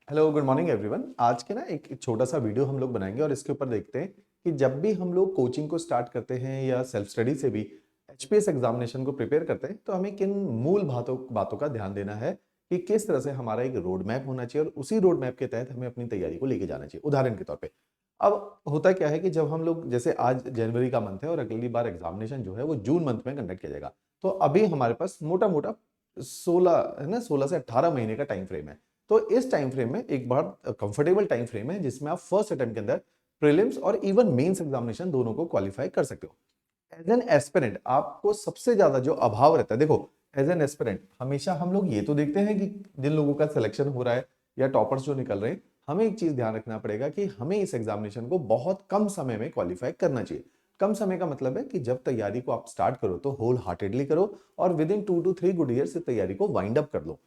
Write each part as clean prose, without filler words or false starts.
Hello good morning everyone. आज के ना एक छोटा सा वीडियो हम लोग बनाएंगे और इसके ऊपर देखते हैं कि जब भी हम लोग कोचिंग को स्टार्ट करते हैं या सेल्फ स्टडी से भी एचपीएस एग्जामिनेशन को प्रिपेयर करते हैं तो हमें किन मूल बातों बातों का ध्यान देना है कि किस तरह से हमारा एक रोड मैप होना चाहिए और उसी रोड मैप के तहत हमें अपनी तैयारी को लेके जाना चाहिए। उदाहरण के तौर पे अब होता क्या है कि जब हम लोग जैसे आज जनवरी का मंथ है और अगली बार एग्जामिनेशन जो है वो जून मंथ में कंडक्ट किया जाएगा, तो अभी हमारे पास मोटा मोटा 16 है ना, 16 से 18 महीने का टाइम फ्रेम है। तो इस टाइम फ्रेम में एक बहुत कंफर्टेबल टाइम फ्रेम है जिसमें आप फर्स्ट अटेम्प्ट के अंदर प्रीलिम्स और इवन मेंस एग्जामिनेशन दोनों को क्वालिफाई कर सकते हो। एज एन एस्पिरेंट आपको सबसे ज्यादा जो अभाव रहता है, देखो एज एन एस्पिरेंट हमेशा हम लोग ये तो देखते हैं कि जिन लोगों का सिलेक्शन हो रहा है या टॉपर्स जो निकल रहे हैं, हमें एक चीज ध्यान रखना पड़ेगा कि हमें इस एग्जामिनेशन को बहुत कम समय में क्वालिफाई करना चाहिए। कम समय का मतलब है कि जब तैयारी को आप स्टार्ट करो तो होल हार्टेडली करो और with in 2 to 3 good year से तैयारी को वाइंड अप कर लो।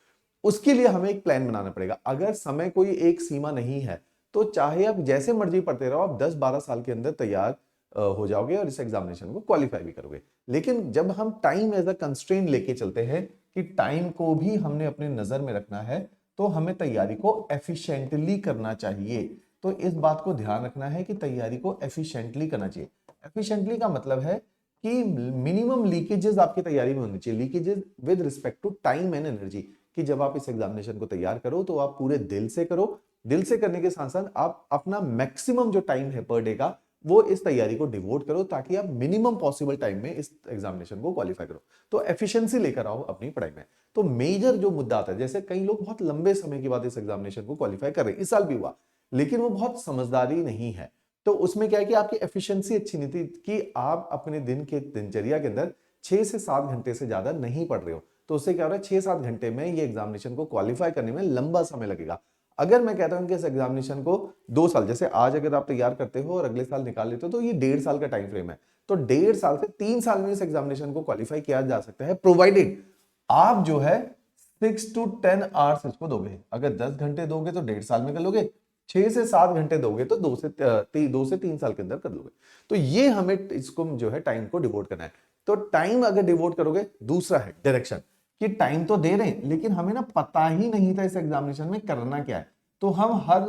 उसके लिए हमें एक प्लान बनाना पड़ेगा। अगर समय कोई एक सीमा नहीं है तो चाहे आप जैसे मर्जी पढ़ते रहो, आप 10-12 साल के अंदर तैयार हो जाओगे और इस एग्जामिनेशन को क्वालिफाई भी करोगे। लेकिन जब हम टाइम एज अ कंस्ट्रेंट लेके चलते हैं कि टाइम को भी हमने अपने नजर में रखना है, तो हमें तैयारी को एफिशिएंटली करना चाहिए। तो इस बात को ध्यान रखना है कि तैयारी को एफिशिएंटली करना चाहिए। एफिशिएंटली का मतलब है कि मिनिमम लीकेजेस आपकी तैयारी में होनी चाहिए, leakages with respect to time and energy, कि जब आप इस एग्जामिनेशन को तैयार करो तो आप पूरे दिल से करो। दिल से करने के साथ साथ आप अपना मैक्सिमम जो टाइम है पर डे का वो इस तैयारी को डिवोट करो ताकि आप मिनिमम पॉसिबल टाइम में इस एग्जामिनेशन को क्वालिफाई करो। तो एफिशिएंसी लेकर आओ अपनी पढ़ाई में। तो मेजर जो मुद्दा आता है, जैसे कई लोग बहुत लंबे समय के बाद इस एग्जामिनेशन को क्वालिफाई कर रहे हैं, इस साल भी हुआ, लेकिन वो बहुत समझदारी नहीं है। तो उसमें क्या है कि आपकी एफिशिएंसी अच्छी नहीं थी कि आप अपने दिन के दिनचर्या के अंदर 6 से 7 घंटे से ज्यादा नहीं पढ़ रहे हो। तो उससे क्या हो रहा है, 6-7 घंटे में ये एग्जामिनेशन को क्वालिफाई करने में लंबा समय लगेगा। अगर मैं कहता हूं कि इस एग्जामिनेशन को 2 साल, जैसे आज अगर आप तैयार करते हो और अगले साल निकाल लेते हो तो ये 1.5 साल का टाइम फ्रेम है। तो 1.5 साल से 3 साल में इस एग्जामिनेशन को क्वालिफाई किया जा सकता है, प्रोवाइडेड आप जो है 6 to 10 आवर्स इसको दोगे। अगर 10 घंटे दोगे तो 1.5 साल में कर लोगे, 6 से 7 घंटे दोगे तो 2 से 3 साल के अंदर कर लोगे। तो ये हमें इसको जो है टाइम को डिवोट करना है। तो टाइम अगर डिवोट करोगे, दूसरा है डायरेक्शन, कि टाइम तो दे रहे हैं लेकिन हमें ना पता ही नहीं था इस एग्जामिनेशन में करना क्या है। तो हम हर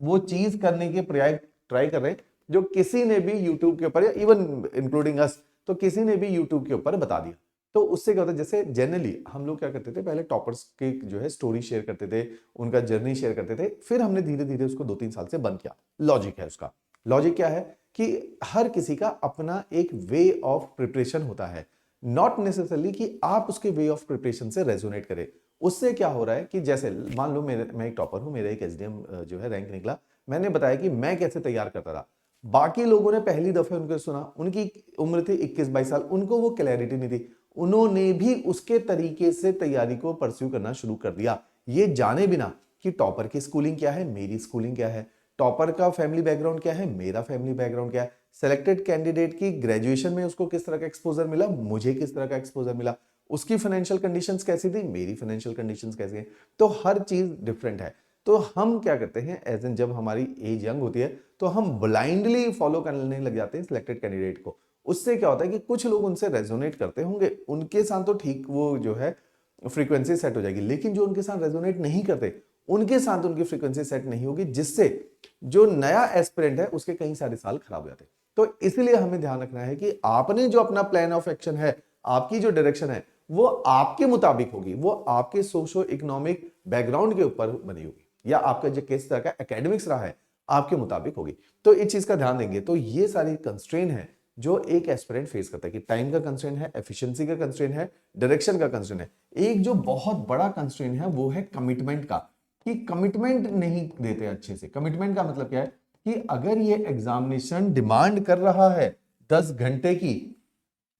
वो चीज करने के प्रयास ट्राई कर रहे हैं जो किसी ने भी यूट्यूब के ऊपर या इवन इंक्लूडिंग अस, तो किसी ने भी यूट्यूब के ऊपर बता दिया। तो उससे क्या होता है, जैसे जनरली हम लोग क्या करते थे, पहले टॉपर्स की जो है स्टोरी शेयर करते थे, उनका जर्नी शेयर करते थे, फिर हमने धीरे धीरे उसको 2-3 साल से बंद किया। लॉजिक है उसका। लॉजिक क्या है कि हर किसी का अपना एक वे ऑफ प्रिपरेशन होता है, नॉट नेसेसरली कि आप उसके वे ऑफ प्रिपरेशन से रेजोनेट करें। उससे क्या हो रहा है कि जैसे मान लो मैं एक टॉपर हूं, मेरा एक एसडीएम जो है रैंक निकला, मैंने बताया कि मैं कैसे तैयार करता था। बाकी लोगों ने पहली दफे उनको सुना, उनकी उम्र थी 21-22 साल, उनको वो क्लैरिटी नहीं थी, उन्होंने भी उसके तरीके से तैयारी को परस्यू करना शुरू कर दिया, ये जाने बिना कि टॉपर की स्कूलिंग क्या है, मेरी स्कूलिंग क्या है, टॉपर का फैमिली बैकग्राउंड क्या है, मेरा फैमिली बैकग्राउंड क्या है, सेलेक्टेड कैंडिडेट की ग्रेजुएशन में उसको किस तरह का एक्सपोजर मिला, मुझे किस तरह का एक्सपोजर मिला, उसकी फाइनेंशियल कंडीशंस कैसी थी, मेरी फाइनेंशियल कंडीशंस कैसी है। तो हर चीज डिफरेंट है। तो हम क्या करते हैं, एज एन जब हमारी एज यंग होती है तो हम ब्लाइंडली फॉलो करने लग जाते हैं सिलेक्टेड कैंडिडेट को। उससे क्या होता है कि कुछ लोग उनसे रेजोनेट करते होंगे, उनके साथ तो ठीक वो जो है फ्रीक्वेंसी सेट हो जाएगी, लेकिन जो उनके साथ रेजोनेट नहीं करते उनके साथ उनकी फ्रीक्वेंसी सेट नहीं होगी, जिससे जो नया एस्पिरेंट है उसके कई सारे साल खराब हो जाते हैं। तो इसलिए हमें ध्यान रखना है कि आपने जो अपना प्लान ऑफ एक्शन है, आपकी जो डायरेक्शन है, वो आपके मुताबिक होगी, वो आपके सोशो इकोनॉमिक बैकग्राउंड के ऊपर बनी होगी, या आपका जो किस तरह का एकेडमिक्स रहा है आपके मुताबिक होगी। तो इस चीज का ध्यान देंगे। तो ये सारी कंस्ट्रेन है जो एक एस्पिरेंट फेस करता है, कि टाइम का कंस्ट्रेन है, एफिशिएंसी का कंस्ट्रेन है, डायरेक्शन का कंस्ट्रेन है। एक जो बहुत बड़ा कंस्ट्रेन है वो है कमिटमेंट का, कि कमिटमेंट नहीं देते अच्छे से। कमिटमेंट का मतलब क्या है कि अगर ये एग्जामिनेशन डिमांड कर रहा है 10 घंटे की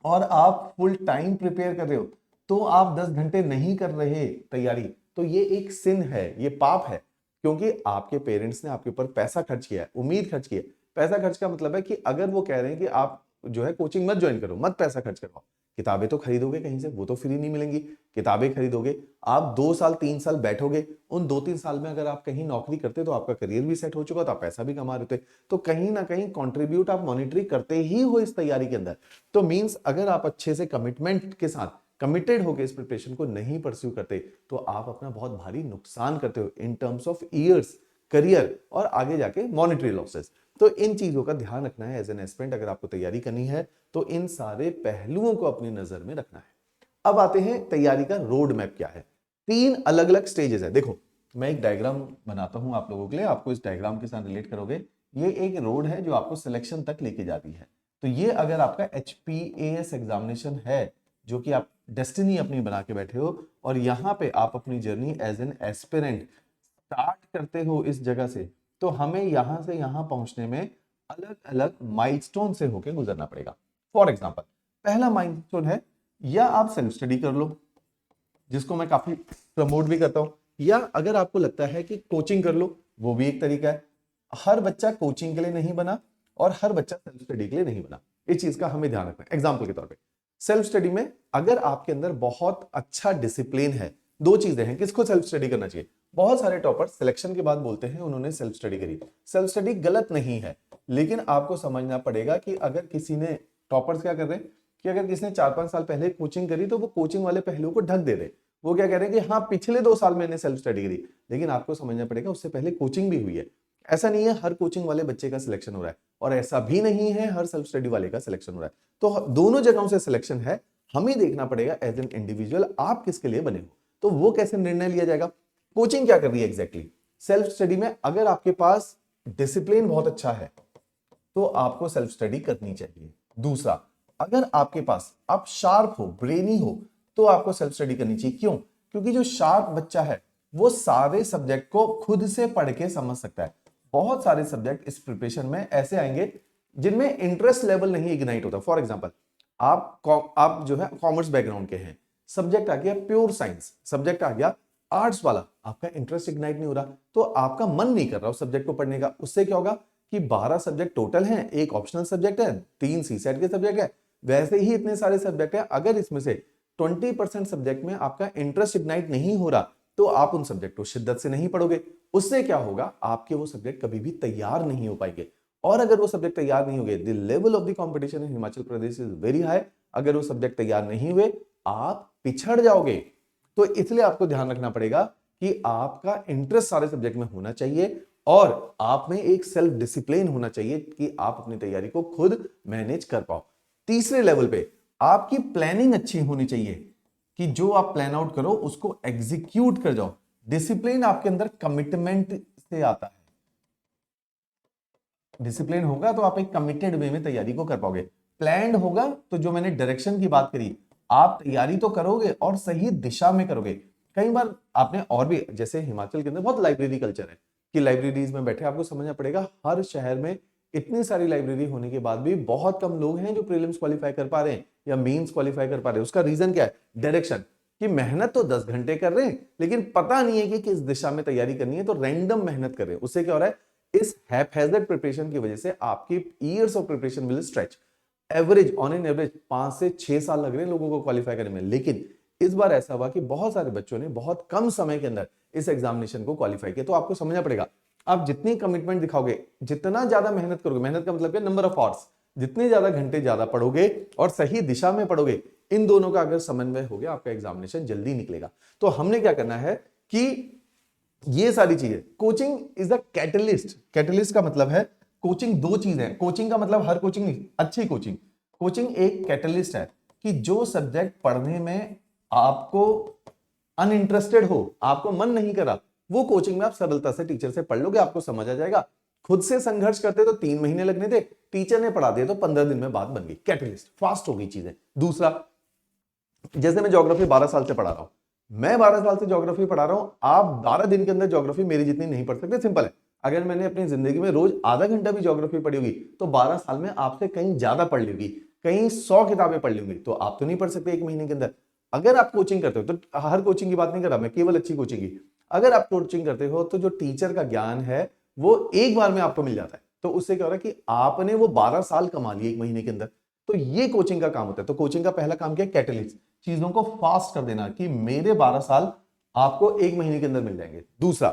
और आप फुल टाइम प्रिपेयर कर रहे हो, तो आप 10 घंटे नहीं कर रहे तैयारी, तो ये एक सिन है, ये पाप है। क्योंकि आपके पेरेंट्स ने आपके ऊपर पैसा खर्च किया है, उम्मीद खर्च की है। पैसा खर्च का मतलब है कि अगर वो कह रहे हैं कि आप जो है कोचिंग मत ज्वाइन करो, मत पैसा खर्च करो, किताबें तो खरीदोगे कहीं से, वो तो फ्री नहीं मिलेंगी। किताबें खरीदोगे, आप 2 साल 3 साल बैठोगे, उन 2-3 साल में अगर आप कहीं नौकरी करते तो आपका करियर भी सेट हो चुका, तो आप पैसा भी कमा रहे थे। तो कहीं ना कहीं कंट्रीब्यूट आप मॉनिटरी करते ही हो इस तैयारी के अंदर। तो मींस अगर आप अच्छे से कमिटमेंट के साथ कमिटेड होकर इस प्रिपरेशन को नहीं परस्यू करते तो आप अपना बहुत भारी नुकसान करते हो in terms of years, career और आगे जाके मॉनेटरी लॉसेस। तो इन चीजों का ध्यान रखना है एज एन एस्पिरेंट। अगर आपको तैयारी करनी है तो इन सारे पहलुओं को अपनी नजर में रखना है। अब आते हैं तैयारी का रोड मैप क्या है। 3 अलग अलग स्टेजेस है। देखो मैं एक डायग्राम बनाता हूं आप लोगों के लिए, आपको इस डायग्राम के साथ रिलेट करोगे। ये एक रोड है जो आपको सिलेक्शन तक लेके जाती है। तो ये अगर आपका HPAS एग्जामिनेशन है जो कि आप डेस्टिनी अपनी बना के बैठे हो और यहाँ पे आप अपनी journey as an aspirant start करते हो इस जगह से, तो हमें यहां से यहां पहुंचने में अलग अलग माइलस्टोन से होकर गुजरना पड़ेगा। फॉर एग्जाम्पल पहला माइलस्टोन है, या आप सेल्फ स्टडी कर लो जिसको मैं काफी प्रमोट भी करता हूं, या अगर आपको लगता है कि कोचिंग कर लो, वो भी एक तरीका है। हर बच्चा कोचिंग के लिए नहीं बना और हर बच्चा सेल्फ स्टडी के लिए नहीं बना, इस चीज का हमें ध्यान रखना है। एग्जाम्पल के तौर पे सेल्फ स्टडी में अगर आपके अंदर बहुत अच्छा डिसिप्लिन है, 2 चीजें हैं किसको सेल्फ स्टडी करना चाहिए। बहुत सारे टॉपर सिलेक्शन के बाद बोलते हैं उन्होंने सेल्फ स्टडी करी। सेल्फ स्टडी गलत नहीं है, लेकिन आपको समझना पड़ेगा कि अगर किसी ने, टॉपर्स क्या कर रहे हैं कि अगर किसी ने 4-5 साल पहले कोचिंग करी तो वो कोचिंग वाले पहलुओं को ढक दे रहे। वो क्या कह रहे हैं कि हाँ पिछले 2 साल मैंने सेल्फ स्टडी करी, लेकिन आपको समझना पड़ेगा उससे पहले कोचिंग भी हुई है। ऐसा नहीं है हर कोचिंग वाले बच्चे का सिलेक्शन हो रहा है, और ऐसा भी नहीं है हर सेल्फ स्टडी वाले का सिलेक्शन हो रहा है। तो दोनों जगहों से सिलेक्शन है, हमें देखना पड़ेगा एज एन इंडिविजुअल आप किसके लिए बने हो। तो वो कैसे निर्णय लिया जाएगा। कोचिंग क्या कर रही है एग्जैक्टली। सेल्फ स्टडी में अगर आपके पास डिसिप्लिन बहुत अच्छा है तो आपको सेल्फ स्टडी करनी चाहिए। दूसरा, अगर आपके पास आप शार्प हो, ब्रेनी हो, तो आपको सेल्फ स्टडी करनी चाहिए। क्यों? क्योंकि जो शार्प बच्चा है वो सारे सब्जेक्ट को खुद से पढ़ के समझ सकता है। बहुत सारे सब्जेक्ट इस प्रिपरेशन में ऐसे आएंगे जिनमें इंटरेस्ट लेवल नहीं इग्नाइट होता। फॉर एग्जांपल आप जो है कॉमर्स बैकग्राउंड के हैं, सब्जेक्ट आ गया प्योर साइंस, सब्जेक्ट आ गया आर्ट्स वाला, आपका इंटरेस्ट इग्नाइट नहीं हो रहा तो आपका मन नहीं कर रहा उस सब्जेक्ट को पढ़ने का। उससे क्या होगा कि 12 सब्जेक्ट टोटल हैं, एक ऑप्शनल सब्जेक्ट है, 3 सीसेट के सब्जेक्ट है, वैसे ही इतने सारे सब्जेक्ट है। अगर इसमें से 20% सब्जेक्ट में आपका इंटरेस्ट इग्नाइट नहीं हो रहा तो आप उन सब्जेक्ट को शिद्दत से नहीं पढ़ोगे। उससे क्या होगा, आपके वो सब्जेक्ट कभी भी तैयार नहीं हो पाएंगे। और अगर वो सब्जेक्ट तैयार नहीं हो गए, the level of the competition in Himachal Pradesh is very high. अगर वो सब्जेक्ट तैयार नहीं हुए आप पिछड़ जाओगे। तो इसलिए आपको ध्यान रखना पड़ेगा कि आपका इंटरेस्ट सारे सब्जेक्ट में होना चाहिए और आप में एक सेल्फ डिसिप्लिन होना चाहिए कि आप अपनी तैयारी को खुद मैनेज कर पाओ। तीसरे लेवल पे आपकी प्लानिंग अच्छी होनी चाहिए कि जो आप प्लान आउट करो उसको एग्जीक्यूट कर जाओ। डिसिप्लिन आपके अंदर कमिटमेंट से आता है। डिसिप्लिन होगा तो आप एक कमिटेड वे में तैयारी को कर पाओगे। प्लान्ड होगा तो जो मैंने डायरेक्शन की बात करी, आप तैयारी तो करोगे और सही दिशा में करोगे। कई बार आपने और भी, जैसे हिमाचल के अंदर बहुत लाइब्रेरी कल्चर है कि लाइब्रेरीज में बैठे आपको समझना पड़ेगा हर शहर में इतनी सारी लाइब्रेरी होने के बाद भी बहुत कम लोग हैं जो प्रीलिम्स क्वालिफाई कर पा रहे हैं या मेंस क्वालिफाई कर पा रहे हैं। उसका रीजन क्या है? डायरेक्शन। कि मेहनत तो 10 घंटे कर रहे हैं लेकिन पता नहीं है कि किस दिशा में तैयारी करनी है, तो रैंडम मेहनत कर रहे हैं। उससे क्या हो रहा है, इस हैज़र्ड प्रिपरेशन की वजह से आपकी years of preparation will stretch. Average, on an average 5 से 6 साल लग रहे हैं लोगों को क्वालिफाई करने में। लेकिन इस बार ऐसा हुआ कि बहुत सारे बच्चों ने बहुत कम समय के अंदर इस एग्जामिनेशन को क्वालिफाई किया। तो आपको समझना पड़ेगा, आप जितनी कमिटमेंट दिखाओगे, जितना ज्यादा मेहनत करोगे, मेहनत का मतलब क्या, नंबर ऑफ आवर्स, जितने ज्यादा घंटे ज्यादा पढ़ोगे और सही दिशा में पढ़ोगे, इन दोनों का अगर समन्वय हो गया आपका एग्जामिनेशन जल्दी निकलेगा। तो हमने क्या करना है कि ये सारी चीजें, coaching is the catalyst. Catalyst का मतलब है कोचिंग 2 चीजें हैं। कोचिंग का मतलब हर कोचिंग नहीं, अच्छी कोचिंग। कोचिंग एक कैटलिस्ट है कि जो सब्जेक्ट पढ़ने में आपको अनइंटरेस्टेड हो, आपको मन नहीं करा, वो कोचिंग में आप सरलता से टीचर से पढ़ लोगे, आपको समझ आ जाएगा। खुद से संघर्ष करते तो 3 महीने लगने थे, टीचर ने पढ़ा दिया तो 15 दिन में बात बन गई। कैटलिस्ट, फास्ट हो गई चीजें। दूसरा, जैसे मैं ज्योग्राफी 12 साल से पढ़ा रहा हूं, मैं 12 साल से ज्योग्राफी पढ़ा रहा हूं, आप 12 दिन के अंदर ज्योग्राफी मेरी जितनी नहीं पढ़ सकते। सिंपल है, अगर मैंने अपनी जिंदगी में रोज आधा घंटा भी ज्योग्राफी पढ़ी होगी तो 12 साल में आपसे कहीं ज्यादा पढ़ ली होगी, कहीं 100 किताबें पढ़ ली होंगी। तो आप तो नहीं पढ़ सकते 1 महीने के अंदर। अगर आप कोचिंग करते हो, तो हर कोचिंग की बात नहीं कर रहा मैं, केवल अच्छी कोचिंग की। अगर आप कोचिंग करते हो तो जो टीचर का ज्ञान है वो एक बार में आपको मिल जाता है। तो उससे क्या हो रहा है कि आपने वो 12 साल कमा लिए 1 महीने के अंदर। तो ये कोचिंग का काम होता है। तो कोचिंग का पहला काम क्या है? कैटलिस्ट, चीजों को फास्ट कर देना कि मेरे 12 साल आपको 1 महीने के अंदर मिल जाएंगे। दूसरा,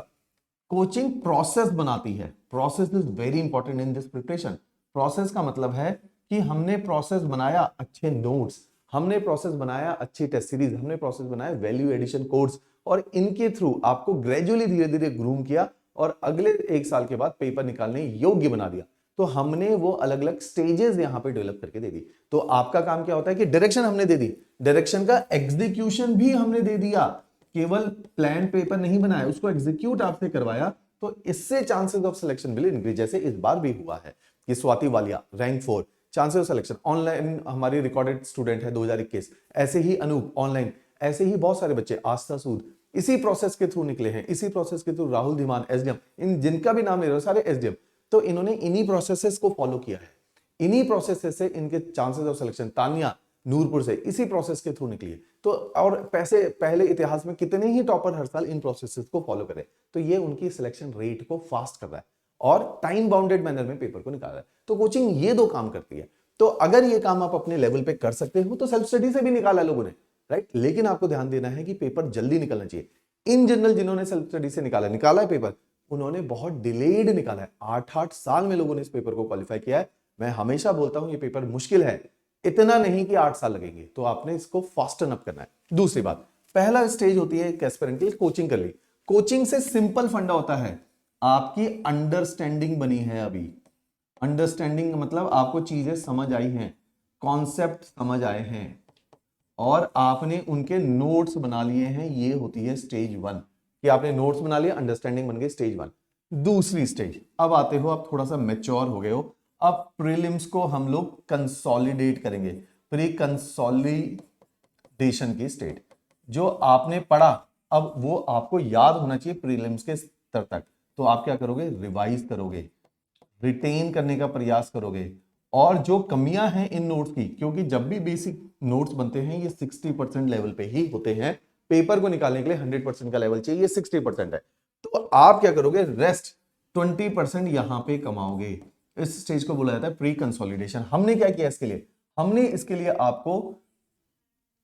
कोचिंग प्रोसेस बनाती है। Process is very important in this preparation. Process का मतलब है कि हमने प्रोसेस बनाया, अच्छे नोट्स, हमने प्रोसेस बनाया अच्छी टेस्ट सीरीज, हमने प्रोसेस बनाया वैल्यू एडिशन कोर्स, और इनके थ्रू आपको ग्रेजुअली धीरे धीरे ग्रूम किया और अगले 1 साल के बाद पेपर निकालने योग्य बना दिया। तो हमने वो अलग अलग स्टेजेस यहां पे डेवलप करके दे दी। तो आपका काम क्या होता है कि डायरेक्शन हमने दे दी, डायरेक्शन का एग्जीक्यूशन भी हमने दे दिया, केवल प्लान पेपर नहीं बनाया, उसको एग्जीक्यूट आपसे करवाया। तो इससे chances of selection will increase. जैसे इस बार भी हुआ है कि Swati Walia rank 4, chances of selection, online हमारी रिकॉर्डेड स्टूडेंट है 2021, ऐसे ही अनूप ऑनलाइन, ऐसे ही बहुत सारे बच्चे, आस्था सूद इसी प्रोसेस के थ्रू निकले हैं, इसी प्रोसेस के थ्रू राहुल धीमान एसडीएम, इन जिनका भी नाम ले रहे हो सारे एसडीएम। तो इन्होंने इन्हीं प्रोसेसेस को फॉलो किया है, इन्हीं प्रोसेसेस से इनके chances of selection, Tania Nurpur से इसी प्रोसेस के थ्रू निकली है। तो और पैसे पहले इतिहास में कितने ही टॉपर हर साल इन प्रोसेसेस को फॉलो करे, तो ये उनकी सिलेक्शन रेट को फास्ट कर रहा है और टाइम बाउंडेड मैनर में पेपर को निकाल रहा है। तो कोचिंग ये 2 काम करती है। तो अगर ये काम आप अपने लेवल पे कर सकते हो तो सेल्फ स्टडी से भी निकाला लोगों ने, राइट। लेकिन आपको ध्यान देना है कि पेपर जल्दी निकलना चाहिए। इन जनरल जिन्होंने सेल्फ स्टडी से निकाला है पेपर, उन्होंने बहुत डिलेड निकाला है। 8-8 साल में लोगों ने इस पेपर को क्वालिफाई किया है। मैं हमेशा बोलता हूं ये पेपर मुश्किल है, इतना नहीं कि 8 साल लगेंगे, तो आपने इसको फास्टन अप करना है। दूसरी बात, पहला स्टेज होती है एस्पिरेंट की कोचिंग कर ली। कोचिंग से सिंपल फंडा होता है, आपकी अंडरस्टैंडिंग बनी है। अभी अंडरस्टैंडिंग मतलब आपको चीजें समझ आई हैं, कॉन्सेप्ट समझ आए हैं और आपने उनके नोट्स बना लिए हैं, ये होती है स्टेज 1 कि आपने नोट्स बना लिए, अंडरस्टैंडिंग बन गई, स्टेज 1। दूसरी स्टेज, अब आते हो, आप थोड़ा सा मैच्योर हो गए हो, अब प्रीलिम्स को हम लोग कंसोलिडेट करेंगे, प्री कंसोलिडेशन की स्टेज। जो आपने पढ़ा अब वो आपको याद होना चाहिए प्रीलिम्स के स्तर तक। तो आप क्या करोगे, रिवाइज करोगे, रिटेन करने का प्रयास करोगे, और जो कमियां हैं इन नोट्स की, क्योंकि जब भी बेसिक नोट्स बनते हैं ये 60% लेवल पे ही होते हैं, पेपर को निकालने के लिए 100% का लेवल चाहिए, ये 60% है। तो आप क्या करोगे, रेस्ट 20% यहां पे कमाओगे। इस स्टेज को बोला जाता है प्री कंसोलिडेशन। हमने क्या किया इसके लिए, हमने इसके लिए आपको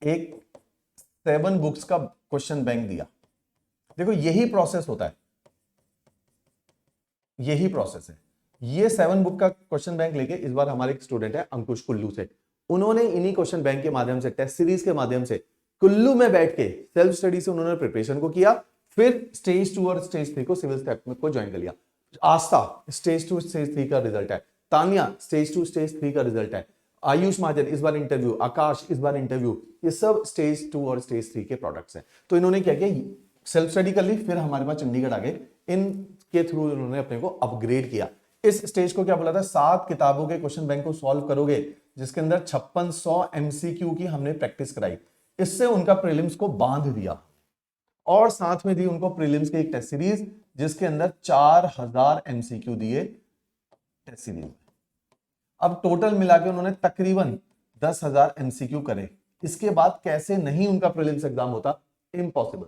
एक 7 बुक्स का क्वेश्चन बैंक दिया। देखो यही प्रोसेस होता है, यही प्रोसेस है। ये 7 बुक का क्वेश्चन बैंक लेके इस बार हमारे एक स्टूडेंट है अंकुश कुल्लू से, उन्होंने इन्हीं क्वेश्चन बैंक के माध्यम से, टेस्ट सीरीज के माध्यम से, कुल्लू में बैठ के सेल्फ स्टडी से उन्होंने प्रिपरेशन को किया, फिर स्टेज 2 और स्टेज 3 को सिविल स्टेप को ज्वाइन कर लिया। आस्था स्टेज 2 स्टेज 3 का रिजल्ट है, तानिया स्टेज 2 स्टेज 3 का रिजल्ट है, आयुष महाजन इस बार इंटरव्यू, आकाश इस बार इंटरव्यू, ये सब स्टेज 2 और स्टेज 3 के प्रोडक्ट्स हैं। तो इन्होंने क्या किया, सेल्फ स्टडी कर ली, फिर हमारे पास चंडीगढ़ आ गए, इनके थ्रू इन्होंने अपने को अपग्रेड किया। इस स्टेज को क्या बोला था, 7 किताबों के क्वेश्चन बैंक को सॉल्व करोगे, जिसके अंदर 5600 एमसीक्यू की हमने प्रैक्टिस कराई। इससे उनका प्रीलिम्स को बांध दिया और साथ में दी उनको प्रीलिम्स की एक टेस्ट सीरीज, जिसके अंदर 4000 एमसीक्यू दिए टेस्ट सीरीज। अब टोटल मिला के उन्होंने तकरीबन 10,000 एमसीक्यू करे। इसके बाद कैसे नहीं उनका प्रीलिम्स एग्जाम होता, इम्पॉसिबल।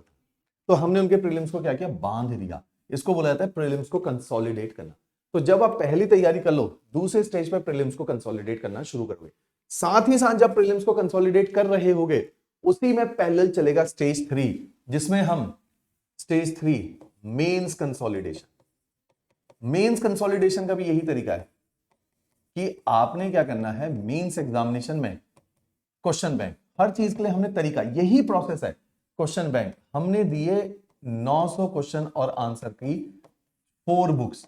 तो हमने उनके प्रीलिम्स को क्या किया, बांध दिया। इसको बोला जाता है प्रीलिम्स को कंसोलिडेट करना। तो जब आप पहली तैयारी कर लो, दूसरे स्टेज पर प्रीलिम्स को कंसोलिडेट करना शुरू करोगे। साथ ही साथ जब प्रीलिम्स को कंसोलिडेट कर रहे होगे, उसी में पैरेलल चलेगा स्टेज 3, जिसमें हम stage 3 mains consolidation. Mains consolidation का भी यही तरीका है कि आपने क्या करना है, मेंस एग्जामिनेशन में क्वेश्चन बैंक, हर चीज के लिए हमने तरीका, यही प्रोसेस है। क्वेश्चन बैंक हमने दिए 900 क्वेश्चन और आंसर की 4 बुक्स।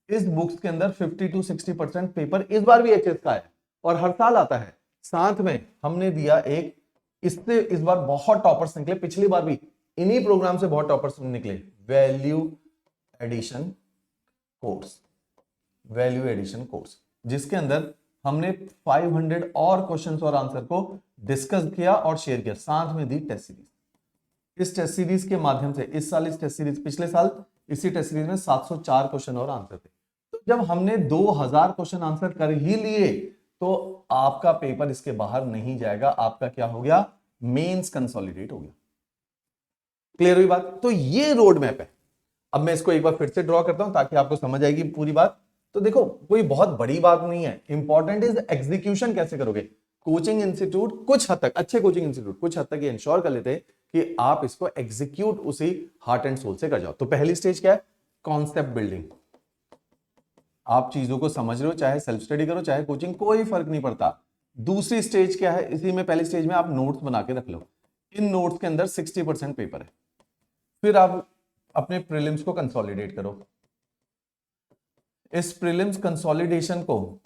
इस बुक्स के अंदर 50 to 60% पेपर इस बार भी एचएस का है और हर साल आता है। साथ में हमने दिया एक, इससे इस बार बहुत टॉपर्स निकले, पिछली बार भी इन्हीं प्रोग्राम से बहुत टॉपर्स निकले, value addition course, value addition course, जिसके अंदर हमने 500 और क्वेश्चंस और आंसर को डिस्कस किया और शेयर किया, साथ में दी टेस्ट सीरीज। इस टेस्ट सीरीज के माध्यम से इस साल इस टेस्ट सीरीज, पिछले साल इसी टेस्ट सीरीज में 704 क्वेश्चन और आंसर थे। तो जब हमने 2000 क्वेश्चन आंसर कर ही लिए, तो आपका पेपर इसके बाहर नहीं जाएगा, आपका क्या हो गया, मेंस कंसोलिडेट हो गया। क्लियर हुई बात? तो ये रोड मैप है। अब मैं इसको एक बार फिर से ड्रॉ करता हूं ताकि आपको समझ आएगी पूरी बात। तो देखो कोई बहुत बड़ी बात नहीं है, इंपॉर्टेंट इज एग्जीक्यूशन कैसे करोगे। कोचिंग इंस्टीट्यूट कुछ हद तक, अच्छे कोचिंग इंस्टीट्यूट कुछ हद तक ये इंश्योर कर लेते हैं कि आप इसको एग्जीक्यूट उसी हार्ट एंड सोल से कर जाओ। तो पहली स्टेज क्या है, कॉन्सेप्ट बिल्डिंग। आप चीजों को समझ रहे हो, चाहे सेल्फ स्टडी करो चाहे कोचिंग, कोई फर्क नहीं पड़ता। दूसरी स्टेज क्या है, इसी में पहली स्टेज में आप नोट्स बना के रख लो। इन नोट्स के अंदर 60% पेपर है। फिर आप अपने प्रीलिम्स को कंसोलिडेट करो। इस प्रीलिम्स कंसोलिडेशन को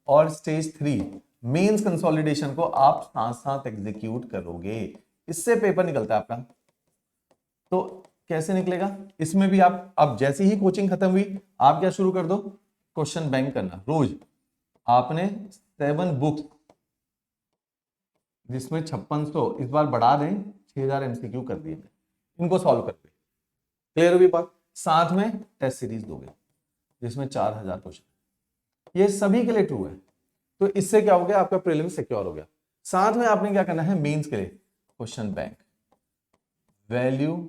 और स्टेज 3 मेंस कंसोलिडेशन को आप साथ साथ एग्जीक्यूट करोगे, इससे पेपर निकलता है आपका। तो कैसे निकलेगा, इसमें भी आप अब जैसे ही कोचिंग खत्म हुई आप क्या शुरू कर दो, क्वेश्चन बैंक करना। रोज आपने 7 बुक्स जिसमें 5600, इस बार बढ़ा दें 6000 एमसीक्यू कर दिए, इनको सॉल्व करते। क्लियर हुई बात। साथ में टेस्ट सीरीज दोगे जिसमें 4000 क्वेश्चन, ये सभी के लिए ट्रू है। तो इससे क्या हो गया, आपका प्रीलिम सिक्योर हो गया। साथ में आपने क्या करना है, मेंस के लिए question bank, value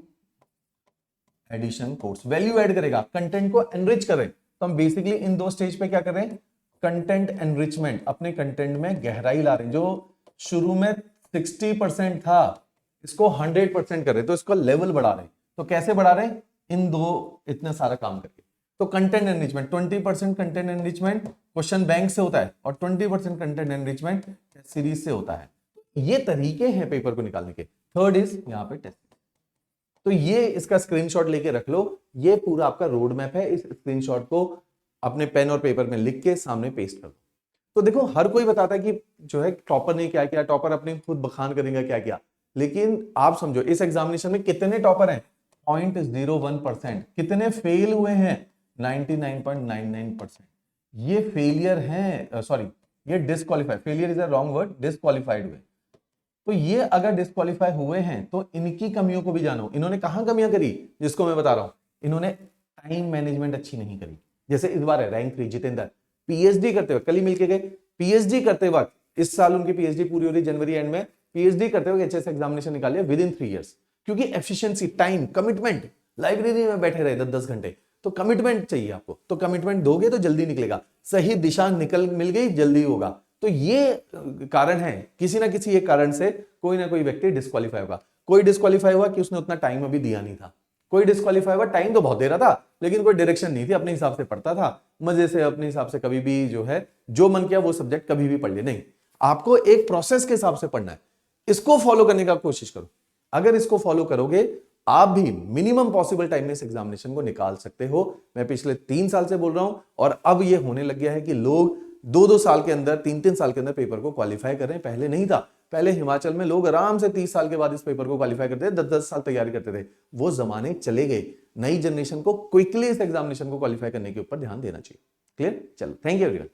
addition course, value add करेगा, कंटेंट को एनरिच करें। तो हम बेसिकली इन 2 स्टेज पे क्या कर रहे हैं, कंटेंट एनरिचमेंट, अपने कंटेंट में गहराई ला रहे हैं। जो शुरू में 60% था इसको 100% कर रहे हैं, तो इसका लेवल बढ़ा रहे हैं। तो कैसे बढ़ा रहे हैं, इन 2 इतना सारा काम करके। तो content enrichment 20% content enrichment question bank से होता है और 20% कंटेंट एनरिचमेंट सीरीज से होता है। ये तरीके हैं पेपर को निकालने के। थर्ड इज यहाँ पे टेस्ट। तो ये इसका स्क्रीनशॉट लेके रख लो, ये पूरा आपका रोड मैप है। इस स्क्रीनशॉट को अपने पेन और पेपर में लिख के सामने पेस्ट कर दो। तो देखो हर कोई बताता है कि जो है टॉपर ने क्या किया, टॉपर अपने खुद बखान करेंगे क्या किया, लेकिन आप समझो इस एग्जामिनेशन में कितने टॉपर हैं, 0.01%। कितने फेल हुए हैं, 99.99%। ये फेलियर हैं, सॉरी ये disqualified, failure is a wrong word, disqualified हुए। तो ये अगर डिस्क्वालीफाई हुए हैं तो इनकी कमियों को भी जानो। इन्होंने कहां कमियां करी, जिसको मैं बता रहा हूं, इन्होंने टाइम मैनेजमेंट अच्छी नहीं करी। जैसे इस बार है रैंक 3 जितेंद्र, पीएचडी करते वक्त, कल ही मिलके गए, पीएचडी करते वक्त, इस साल उनकी पीएचडी पूरी हो रही जनवरी एंड में, पीएचडी करते वक्त एचएस एग्जामिनेशन निकालिए विद इन 3 इयर्स। क्योंकि एफिशिएंसी, टाइम, कमिटमेंट, लाइब्रेरी में बैठे रहे 10-10 घंटे, तो कमिटमेंट चाहिए आपको। तो कमिटमेंट दोगे तो जल्दी निकलेगा, सही दिशा मिल गई जल्दी होगा। तो ये कारण है, किसी ना किसी एक कारण से कोई ना कोई व्यक्ति डिस्क्वालीफाई होगा। कोई डिस्क्वालीफाई हुआ कि उसने उतना टाइम अभी दिया नहीं था, कोई डिस्क्वालीफाई हुआ टाइम तो बहुत दे रहा था लेकिन कोई डायरेक्शन नहीं थी, अपने हिसाब से पढ़ता था, मजे से अपने हिसाब से कभी भी जो है जो मन किया वो सब्जेक्ट कभी भी पढ़ ले। नहीं, आपको एक प्रोसेस के हिसाब से पढ़ना है, इसको फॉलो करने का कोशिश करो। अगर इसको फॉलो करोगे आप भी मिनिमम पॉसिबल टाइम में इस एग्जामिनेशन को निकाल सकते हो। मैं पिछले 3 साल से बोल रहा हूं और अब ये होने लग गया है कि लोग 2-2 साल के अंदर, 3-3 साल के अंदर पेपर को क्वालिफाई कर रहे हैं। पहले नहीं था, पहले हिमाचल में लोग आराम से 30 साल के बाद इस पेपर को क्वालिफाई करते थे, 10-10 साल तैयारी करते थे। वो जमाने चले गए। नई जनरेशन को क्विकली इस एग्जामिनेशन को क्वालिफाई करने के ऊपर ध्यान देना चाहिए। क्लियर? चलो, थैंक यू एवरीवन।